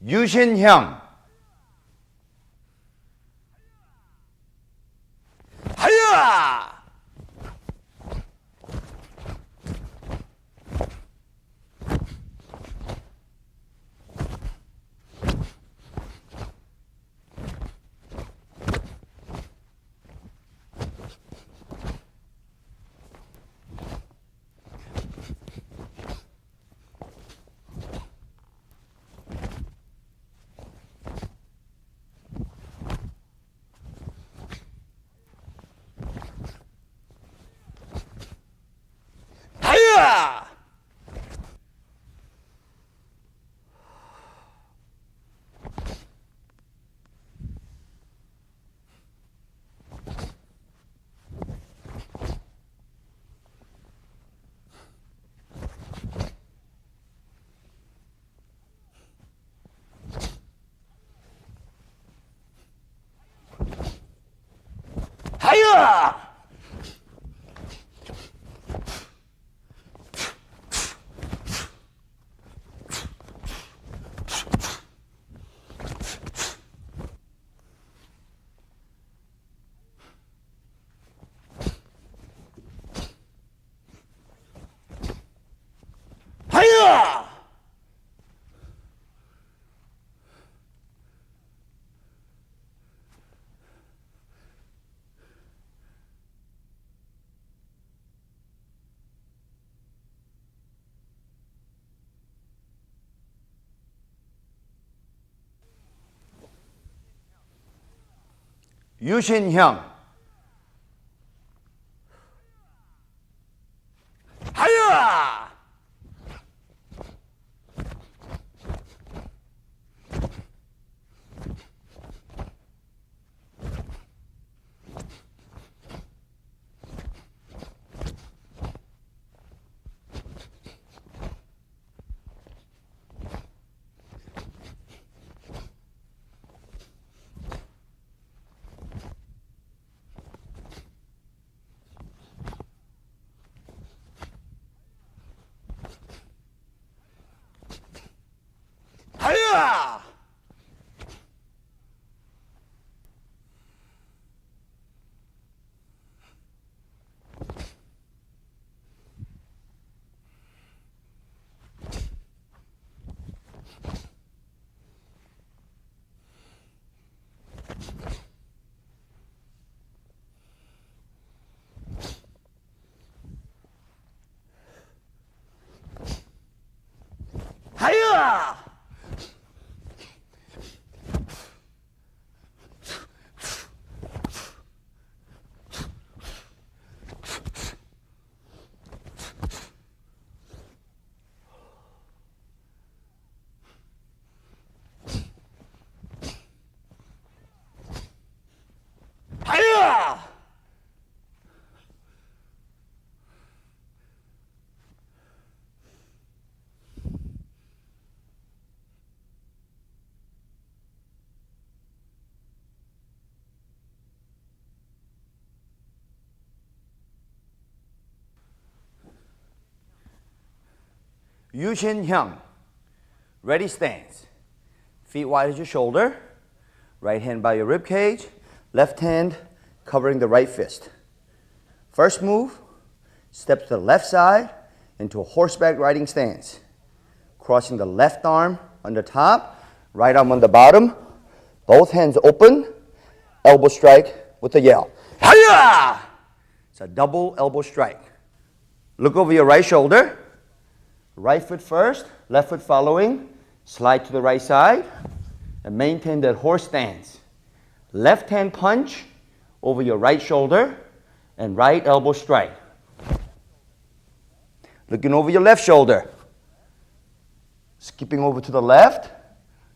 유신형. 하야! 하야! 하야! 하야! 유신형. 하야! 하야! 하야! 하야! 유신형. Ready stance. Feet wide as your shoulder. Right hand by your rib cage. Left hand covering the right fist. First move, step to the left side into a horseback riding stance. Crossing the left arm on the top, right arm on the bottom. Both hands open. Elbow strike with a yell. Hiya! It's a double elbow strike. Look over your right shoulder. Right foot first, left foot following. Slide to the right side and maintain that horse stance. Left hand punch over your right shoulder and right elbow strike. Looking over your left shoulder. Skipping over to the left.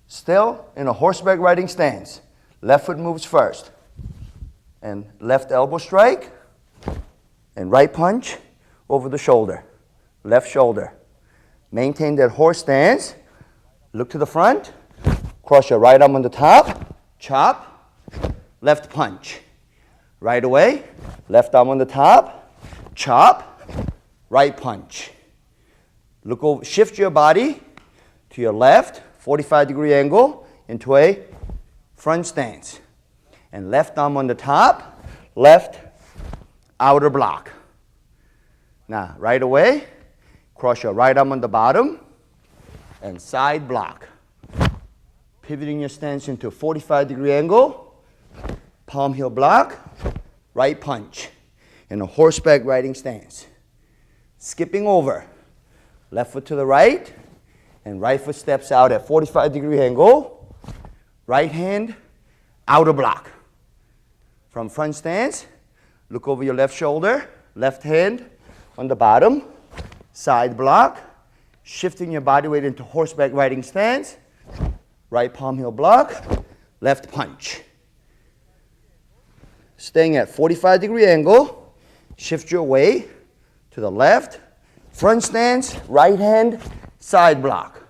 Still in a horseback riding stance. Left foot moves first. And left elbow strike. And right punch over the shoulder. Left shoulder. Maintain that horse stance. Look to the front. Cross your right arm on the top. Chop. Left punch. Right away. Left arm on the top. Chop. Right punch. Look over. Shift your body to your left. 45-degree angle into a front stance. And left arm on the top, left outer block. Now, right away, cross your right arm on the bottom and side block. Pivoting your stance into a 45-degree angle, palm heel block, right punch in a horseback riding stance. Skipping over, left foot to the right, and right foot steps out at 45-degree angle, right hand, outer block. From front stance, look over your left shoulder, left hand on the bottom, side block, shifting your body weight into horseback riding stance, right palm heel block, left punch. Staying at 45-degree angle, shift your weight to the left, front stance, right hand, side block.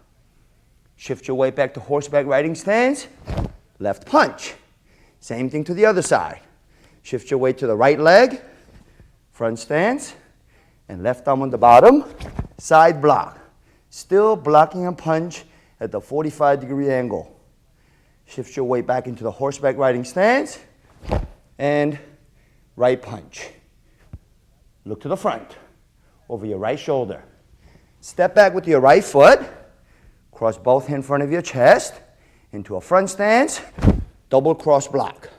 Shift your weight back to horseback riding stance, left punch. Same thing to the other side. Shift your weight to the right leg, front stance, and left arm on the bottom, side block. Still blocking a punch at the 45-degree angle. Shift your weight back into the horseback riding stance, and right punch. Look to the front, over your right shoulder. Step back with your right foot, cross both hands in front of your chest, into a front stance, double cross block.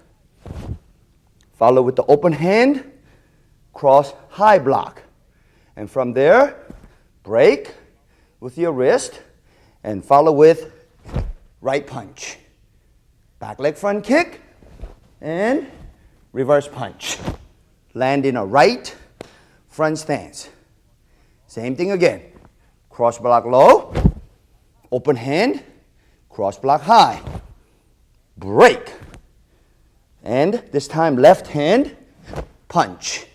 Follow with the open hand, cross high block. And from there, break with your wrist and follow with right punch. Back leg front kick and reverse punch. Land in a right front stance. Same thing again. Cross block low, open hand, cross block high. Break. And this time left hand, punch.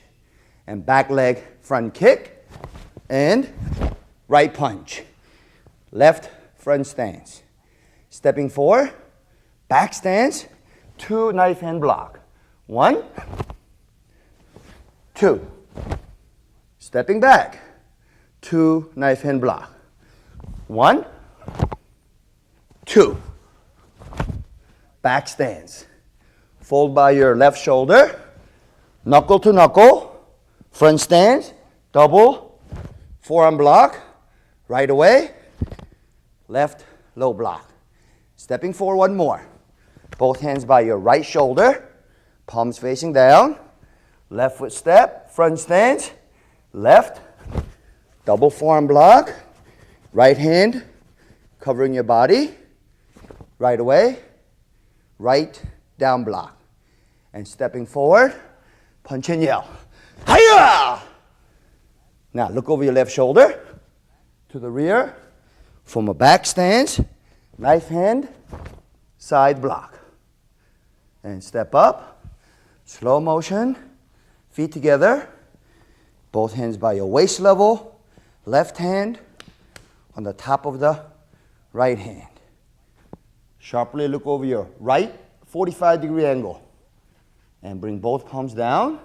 And back leg front kick and right punch. Left front stance. Stepping forward, back stance, 2 knife hand block. 1, 2. Stepping back, 2 knife hand block. 1, 2. Back stance. Fold by your left shoulder, knuckle to knuckle, front stance, double, forearm block, right away, left low block. Stepping forward one more. Both hands by your right shoulder, palms facing down, left foot step, front stance, left, double forearm block, right hand covering your body, right away, right down block. And stepping forward, punch and yell. Hiya! Now look over your left shoulder to the rear, from a back stance, knife hand, side block. And step up, slow motion, feet together, both hands by your waist level, left hand on the top of the right hand. Sharply look over your right 45-degree angle and bring both palms down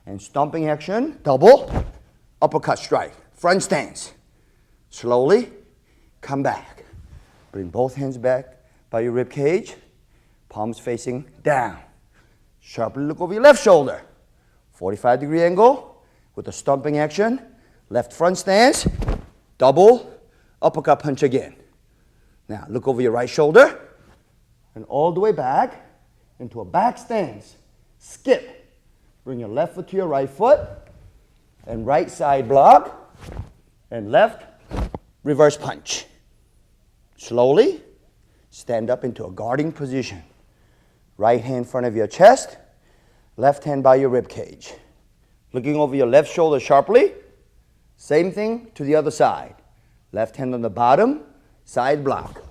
and stomping action, double, uppercut strike, front stance. Slowly come back. Bring both hands back by your rib cage, palms facing down. Sharply look over your left shoulder, 45-degree angle with a stomping action, left front stance, double, uppercut punch again. Now look over your right shoulder and all the way back into a back stance. Skip. Bring your left foot to your right foot and right side block and left reverse punch. Slowly stand up into a guarding position. Right hand in front of your chest, left hand by your rib cage. Looking over your left shoulder sharply. Same thing to the other side. Left hand on the bottom, side block.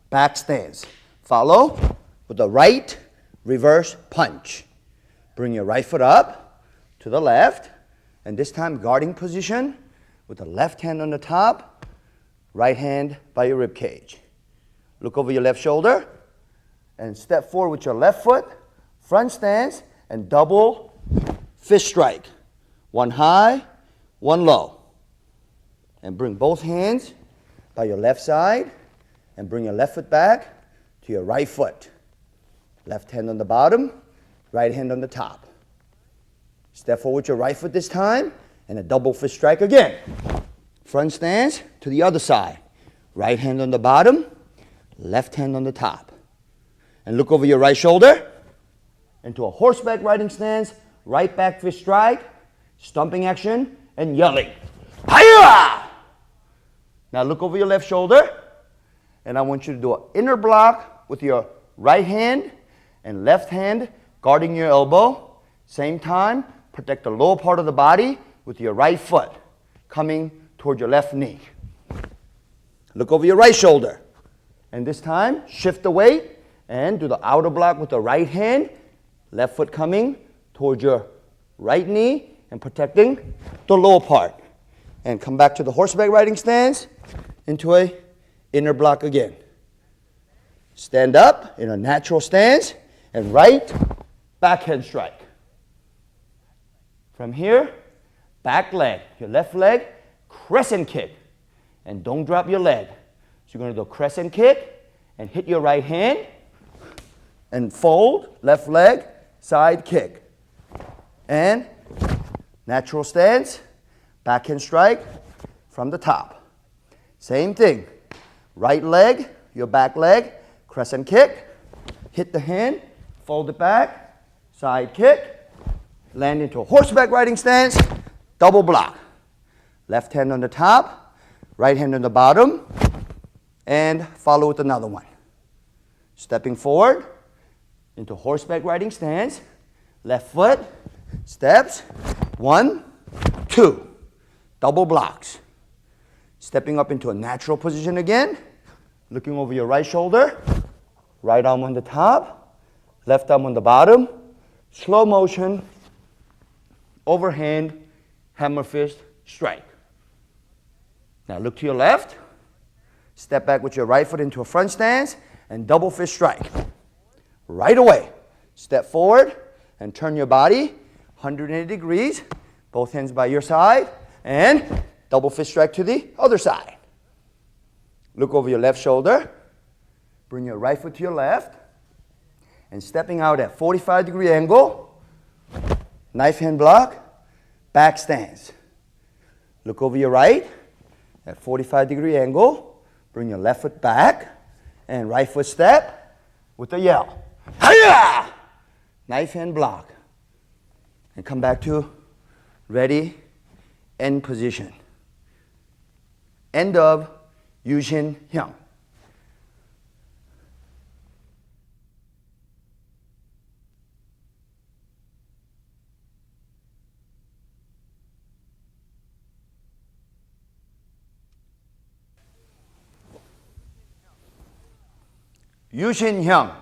Back stance. Follow with the right reverse punch. Bring your right foot up to the left, and this time guarding position with the left hand on the top, right hand by your rib cage. Look over your left shoulder and step forward with your left foot, front stance, and double fist strike. One high, one low. And bring both hands by your left side and bring your left foot back to your right foot. Left hand on the bottom, right hand on the top. Step forward with your right foot this time, and a double fist strike again. Front stance to the other side. Right hand on the bottom, left hand on the top. And look over your right shoulder into a horseback riding stance, right back fist strike, stomping action, and yelling. Hi-ya! Now look over your left shoulder, and I want you to do an inner block with your right hand and left hand guarding your elbow. Same time, protect the lower part of the body with your right foot coming toward your left knee. Look over your right shoulder. And this time, shift the weight and do the outer block with the right hand, left foot coming toward your right knee and protecting the lower part. And come back to the horseback riding stance into a inner block again. Stand up in a natural stance and right backhand strike. From here, back leg, your left leg, crescent kick. And don't drop your leg. So you're going to do a crescent kick and hit your right hand and fold, left leg, side kick. And natural stance, backhand strike from the top. Same thing. Right leg, your back leg, crescent kick, hit the hand, fold it back, side kick, land into a horseback riding stance, double block. Left hand on the top, right hand on the bottom, and follow with another one. Stepping forward into horseback riding stance, left foot, steps, 1, 2, double blocks. Stepping up into a natural position again, looking over your right shoulder, right arm on the top, left arm on the bottom, slow motion, overhand, hammer fist, strike. Now look to your left, step back with your right foot into a front stance, and double fist strike. Right away, step forward and turn your body 180 degrees, both hands by your side, and double fist strike to the other side. Look over your left shoulder, bring your right foot to your left, and stepping out at 45-degree angle, knife hand block, back stance. Look over your right at 45-degree angle, bring your left foot back, and right foot step with a yell. Hi-ya! Knife hand block. And come back to ready, end position. End of Yoo Shin Hyung. Yoo Shin Hyung.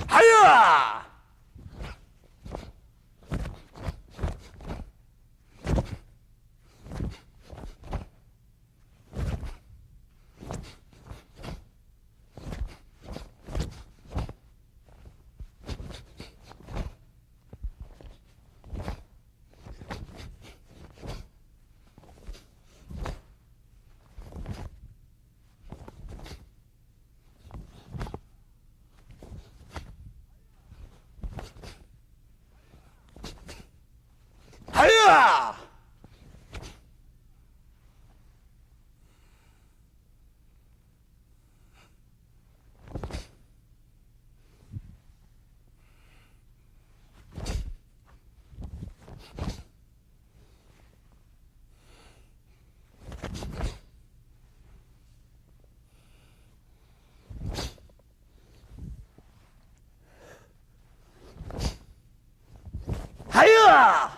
Hi-ya! Hi-ya! Hi-ya!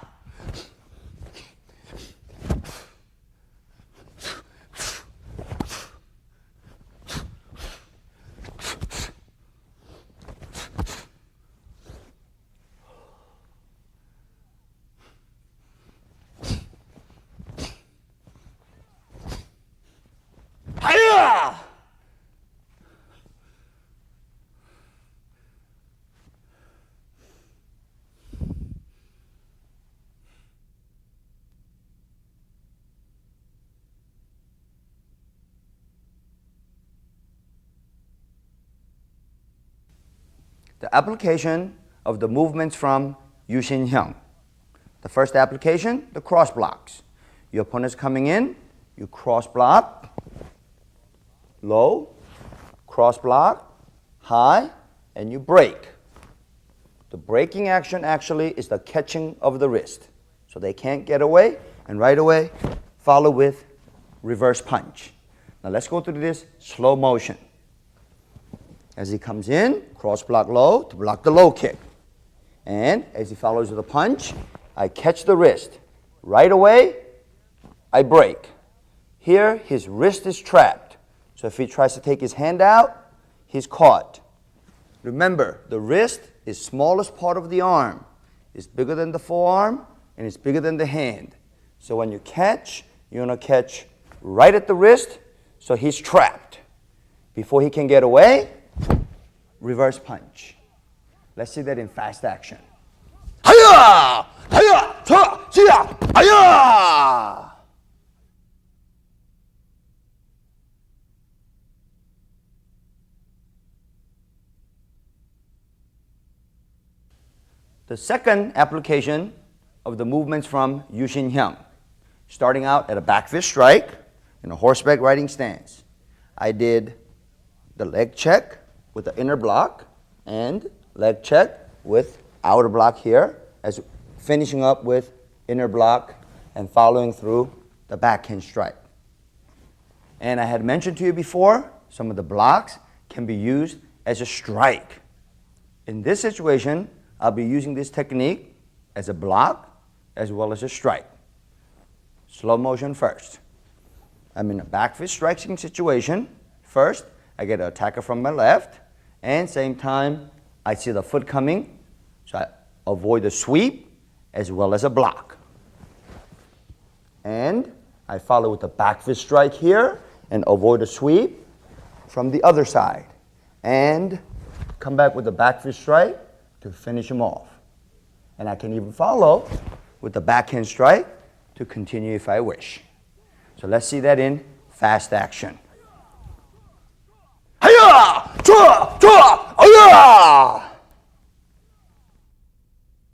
the application of the movements from Yoo Shin Hyung. The first application, the cross blocks. Your opponent's coming in, you cross block, low, cross block, high, and you break. The breaking action actually is the catching of the wrist. So they can't get away, and right away, follow with reverse punch. Now let's go through this slow motion. As he comes in, cross block low to block the low kick. And as he follows with a punch, I catch the wrist. Right away, I break. Here, his wrist is trapped. So if he tries to take his hand out, he's caught. Remember, the wrist is smallest part of the arm. It's bigger than the forearm, and it's bigger than the hand. So when you catch, you're going to catch right at the wrist, so he's trapped. Before he can get away, reverse punch. Let's see that in fast action. Hiya! Hiya! Ta! Hiya! Hiya! The second application of the movements from Yoo Shin Hyung, starting out at a back fist strike in a horseback riding stance. I did the leg check with the inner block and leg check with outer block here, as finishing up with inner block and following through the backhand strike. And I had mentioned to you before, some of the blocks can be used as a strike. In this situation, I'll be using this technique as a block as well as a strike. Slow motion first. I'm in a back fist striking situation. First, I get an attacker from my left, and same time, I see the foot coming, so I avoid the sweep as well as a block. And I follow with the back fist strike here and avoid a sweep from the other side. And come back with the back fist strike to finish him off. And I can even follow with the backhand strike to continue if I wish. So let's see that in fast action. Hiya! Chua! Chua! Hiya!